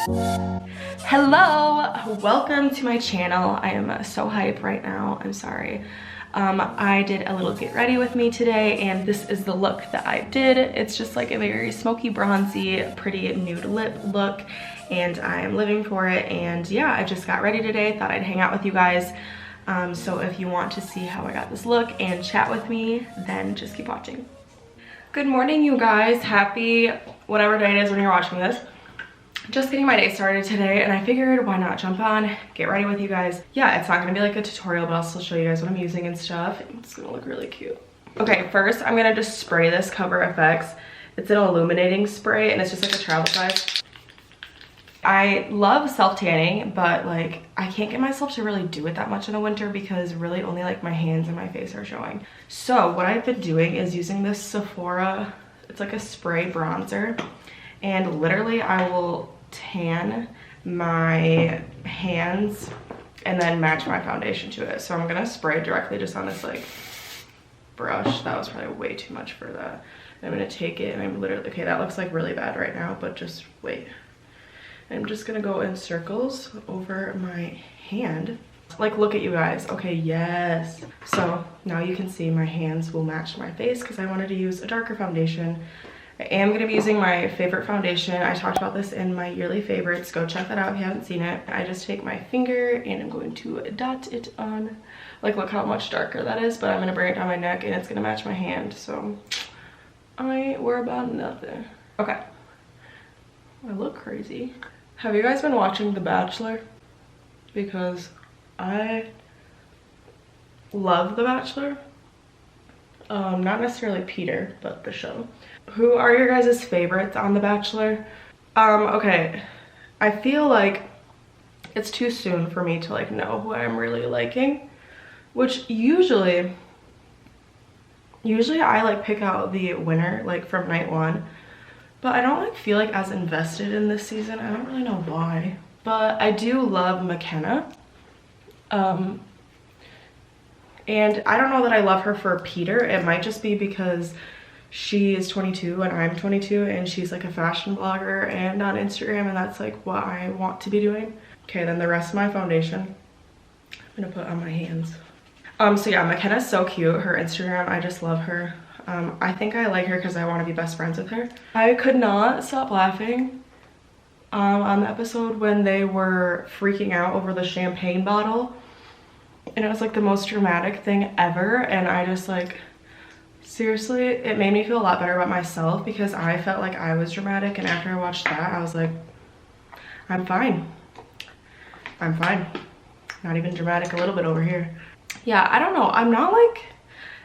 Hello, welcome to my channel. I am so hyped right now. I'm sorry. I did a little get ready with me today, and this is the look that I did. It's just like a very smoky, bronzy, pretty nude lip look, and I am living for it. And yeah, I just got ready today. Thought I'd hang out with you guys. So if you want to see how I got this look and chat with me, then just keep watching. Good morning, you guys. Happy whatever day it is when you're watching this. Just getting my day started today, and I figured why not jump on, get ready with you guys. Yeah, it's not gonna be like a tutorial, but I'll still show you guys what I'm using and stuff. It's gonna look really cute. Okay, first I'm gonna just spray this Cover FX. It's an illuminating spray, and it's just like a travel size. I love self-tanning, but like I can't get myself to really do it that much in the winter because really only like my hands and my face are showing. So what I've been doing is using this Sephora, it's like a spray bronzer. And literally I will tan my hands and then match my foundation to it. So I'm gonna spray it directly just on this like brush. That was probably way too much for that. And I'm gonna take it and I'm literally, okay, that looks like really bad right now, but just wait. I'm just gonna go in circles over my hand. Like, look at you guys. Okay, yes. So now you can see my hands will match my face because I wanted to use a darker foundation. I am going to be using my favorite foundation. I talked about this in my yearly favorites. Go check that out if you haven't seen it. I just take my finger and I'm going to dot it on. Like, look how much darker that is, but I'm going to bring it down my neck and it's going to match my hand. So I ain't worried about nothing. Okay. I look crazy. Have you guys been watching The Bachelor? Because I love The Bachelor. Not necessarily Peter, but the show. Who are your guys' favorites on The Bachelor? Okay, I feel like it's too soon for me to like know who I'm really liking, which usually I like pick out the winner like from night one, but I don't like feel like as invested in this season. I don't really know why, but I do love McKenna. And I don't know that I love her for Peter. It might just be because she is 22 and I'm 22 and she's like a fashion blogger and on Instagram, and that's like what I want to be doing. Okay, then the rest of my foundation I'm gonna put on my hands. So yeah, McKenna's so cute. Her Instagram, I just love her. I think I like her because I want to be best friends with her. I could not stop laughing on the episode when they were freaking out over the champagne bottle. And it was like the most dramatic thing ever, and I just like, seriously, it made me feel a lot better about myself because I felt like I was dramatic, and after I watched that I was like, I'm fine. I'm fine. Not even dramatic a little bit over here. Yeah, I don't know, I'm not like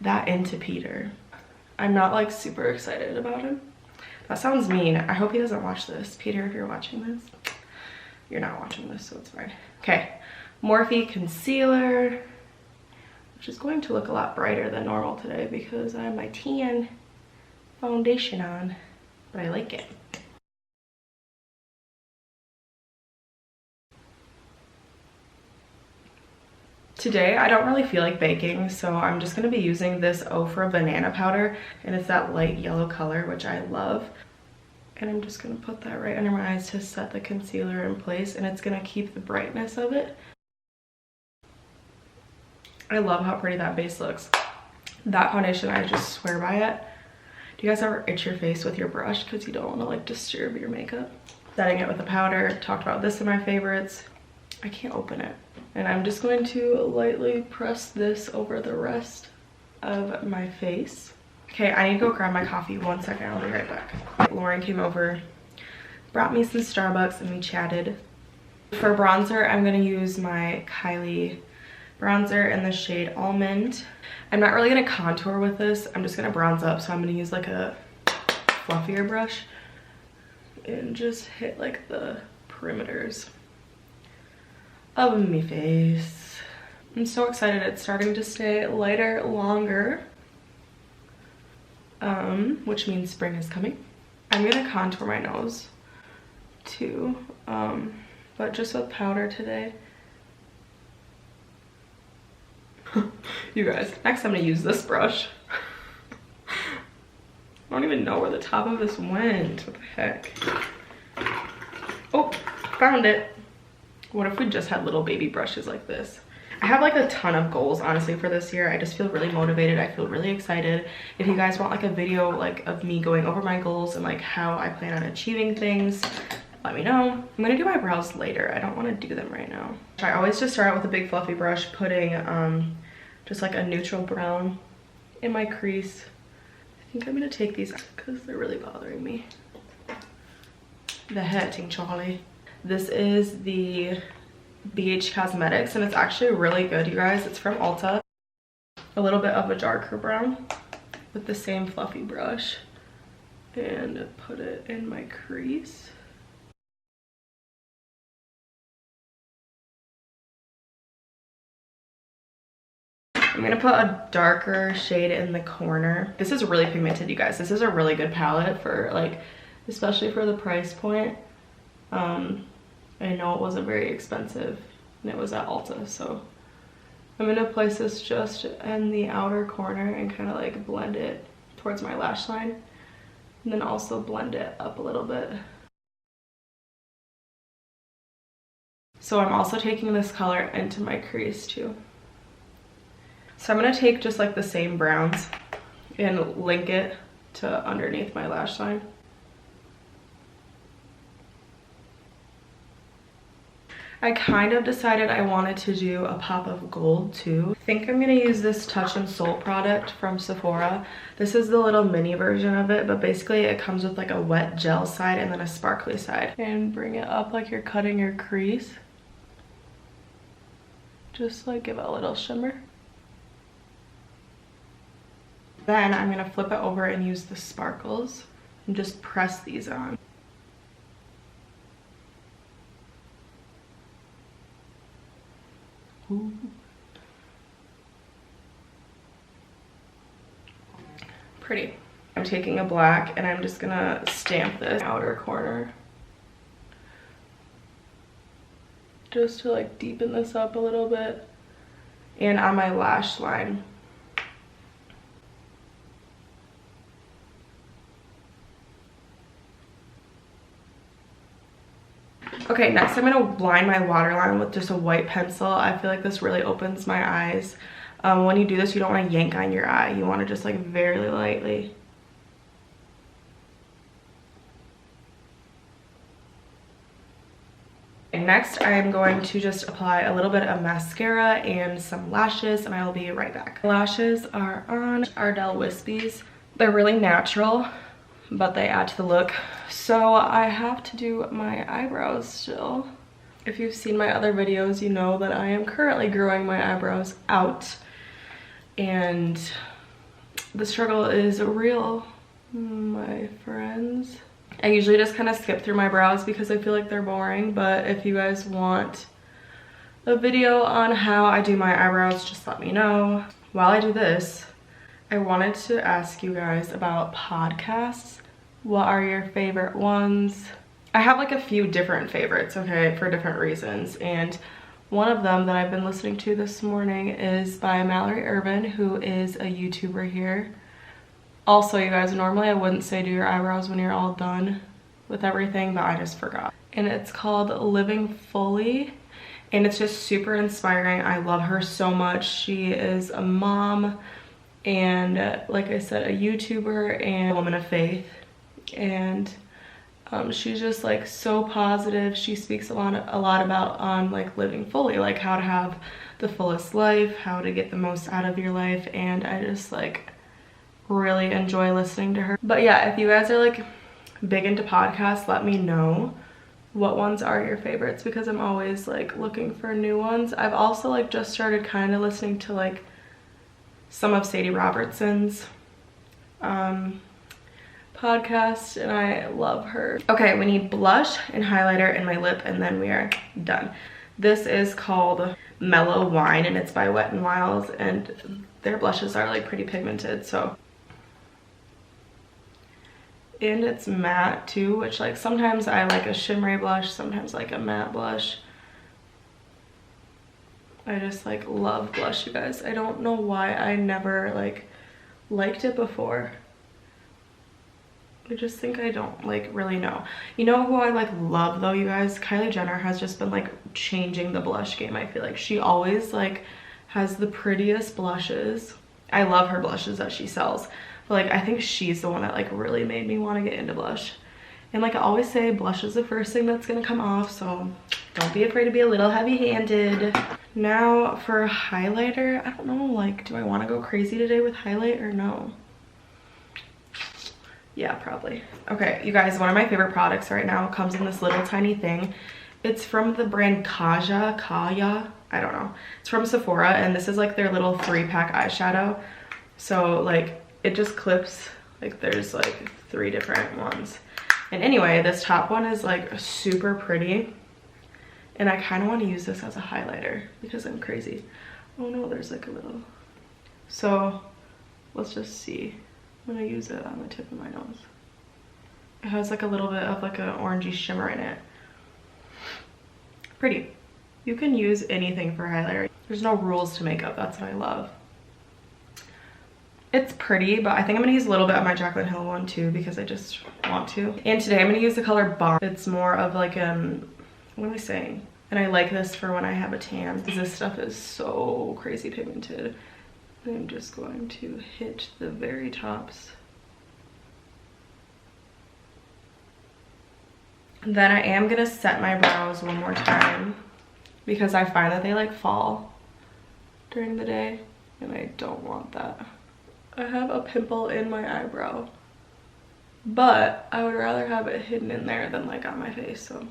that into Peter. I'm not like super excited about him. That sounds mean. I hope he doesn't watch this. Peter, if you're watching this, you're not watching this, so it's fine. Okay. Morphe Concealer, which is going to look a lot brighter than normal today because I have my tan foundation on, but I like it. Today, I don't really feel like baking, so I'm just going to be using this Ofra banana powder, and it's that light yellow color, which I love. And I'm just going to put that right under my eyes to set the concealer in place, and it's going to keep the brightness of it. I love how pretty that base looks. That foundation, I just swear by it. Do you guys ever itch your face with your brush because you don't want to like disturb your makeup? Setting it with the powder. Talked about this in my favorites. I can't open it. And I'm just going to lightly press this over the rest of my face. Okay, I need to go grab my coffee. 1 second, I'll be right back. Lauren came over, brought me some Starbucks, and we chatted. For bronzer, I'm gonna use my Kylie bronzer in the shade Almond. I'm not really gonna contour with this. I'm just gonna bronze up, so I'm gonna use like a fluffier brush and just hit like the perimeters of my face. I'm so excited. It's starting to stay lighter longer, which means spring is coming. I'm gonna contour my nose too, but just with powder today. You guys, next I'm gonna use this brush. I don't even know where the top of this went. What the heck? Oh, Found it. What if we just had little baby brushes like this? I have like a ton of goals honestly for this year. I just feel really motivated. I feel really excited. If you guys want like a video like of me going over my goals and like how I plan on achieving things, let me know. I'm gonna do my brows later. I don't want to do them right now. I always just start out with a big fluffy brush, putting just like a neutral brown in my crease. I think I'm gonna take these because they're really bothering me. The hurting Charlie. This is the Beige Cosmetics and it's actually really good, you guys. It's from Ulta. A little bit of a darker brown with the same fluffy brush and put it in my crease. I'm gonna put a darker shade in the corner. This is really pigmented, you guys. This is a really good palette for like, especially for the price point. I know it wasn't very expensive and it was at Ulta, so I'm gonna place this just in the outer corner and kind of like blend it towards my lash line and then also blend it up a little bit. So I'm also taking this color into my crease too. So I'm gonna take just like the same browns and link it to underneath my lash line. I kind of decided I wanted to do a pop of gold too. I think I'm gonna use this Touch and Soul product from Sephora. This is the little mini version of it, but basically it comes with like a wet gel side and then a sparkly side. And bring it up like you're cutting your crease. Just like give it a little shimmer. Then I'm gonna flip it over and use the sparkles and just press these on. Ooh. Pretty. I'm taking a black and I'm just gonna stamp this outer corner just to like deepen this up a little bit and on my lash line. Okay, next I'm gonna line my waterline with just a white pencil. I feel like this really opens my eyes. When you do this, you don't want to yank on your eye. You want to just like very lightly. And next, I'm going to just apply a little bit of mascara and some lashes, and I will be right back. Lashes are on Demi Whispies. They're really natural, but they add to the look. So I have to do my eyebrows still. If you've seen my other videos, you know that I am currently growing my eyebrows out. And the struggle is real, my friends. I usually just kind of skip through my brows because I feel like they're boring. But if you guys want a video on how I do my eyebrows, just let me know. While I do this, I wanted to ask you guys about podcasts. What are your favorite ones? I have like a few different favorites, okay, for different reasons. And one of them that I've been listening to this morning is by Mallory Irvin, who is a YouTuber here. Also, you guys, normally I wouldn't say do your eyebrows when you're all done with everything, but I just forgot. And it's called Living Fully. And it's just super inspiring. I love her so much. She is a mom and, like I said, a YouTuber and a woman of faith. And she's just like so positive. She speaks a lot about like living fully, like how to have the fullest life, how to get the most out of your life, and I just like really enjoy listening to her. But yeah, if you guys are like big into podcasts, let me know what ones are your favorites because I'm always like looking for new ones. I've also like just started kind of listening to like some of Sadie Robertson's podcast, and I love her. Okay, we need blush and highlighter in my lip, and then we are done. This is called Mellow Wine, and it's by Wet n Wild, and their blushes are like pretty pigmented, so. And it's matte too, which like sometimes I like a shimmery blush, sometimes like a matte blush. I just like love blush, you guys. I don't know why I never like liked it before. I just think I don't like really know. You know who I like love though, you guys? Kylie Jenner has just been like changing the blush game. I feel like she always like has the prettiest blushes. I love her blushes that she sells, but like I think she's the one that like really made me want to get into blush. And like I always say, blush is the first thing that's gonna come off, so don't be afraid to be a little heavy-handed. Now for highlighter, I don't know, like do I want to go crazy today with highlight or no? Yeah, probably. Okay, you guys, one of my favorite products right now comes in this little tiny thing. It's from the brand Kaja, I don't know. It's from Sephora, and this is like their little 3-pack eyeshadow. So like it just clips, like there's like 3 different ones. And anyway, this top one is like super pretty. And I kind of want to use this as a highlighter because I'm crazy. Oh no, there's like a little. So let's just see. I'm gonna use it on the tip of my nose. It has like a little bit of like an orangey shimmer in it. Pretty. You can use anything for highlighter. There's no rules to makeup. That's what I love. It's pretty, but I think I'm gonna use a little bit of my Jaclyn Hill one too because I just want to. And today I'm gonna use the color Bomb. It's more of like what am I saying? And I like this for when I have a tan because this stuff is so crazy pigmented. I'm just going to hit the very tops. And then I am gonna set my brows one more time because I find that they like fall during the day and I don't want that. I have a pimple in my eyebrow, but I would rather have it hidden in there than like on my face, so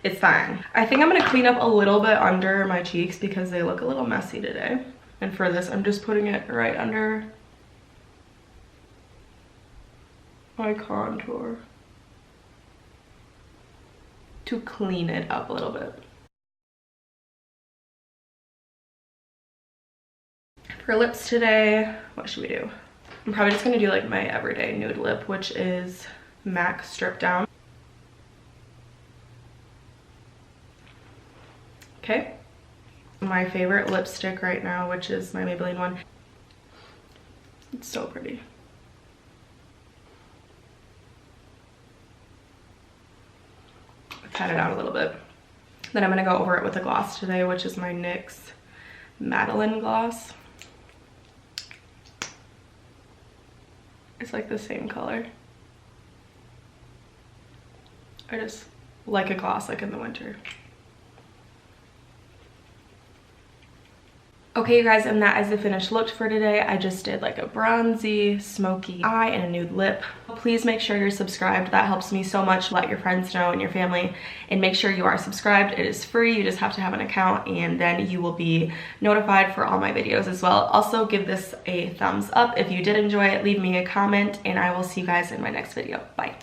it's fine. I think I'm gonna clean up a little bit under my cheeks because they look a little messy today. And for this, I'm just putting it right under my contour to clean it up a little bit. For lips today, what should we do? I'm probably just gonna do like my everyday nude lip, which is MAC Stripdown. Okay. My favorite lipstick right now, which is my Maybelline one. It's so pretty. Pat it out a little bit. Then I'm gonna go over it with a gloss today, which is my NYX Madeline gloss. It's like the same color. I just like a gloss like in the winter. Okay, you guys, and that is the finished look for today. I just did like a bronzy, smoky eye and a nude lip. Please make sure you're subscribed. That helps me so much. Let your friends know and your family, and make sure you are subscribed. It is free. You just have to have an account, and then you will be notified for all my videos as well. Also, give this a thumbs up if you did enjoy it. Leave me a comment, and I will see you guys in my next video. Bye.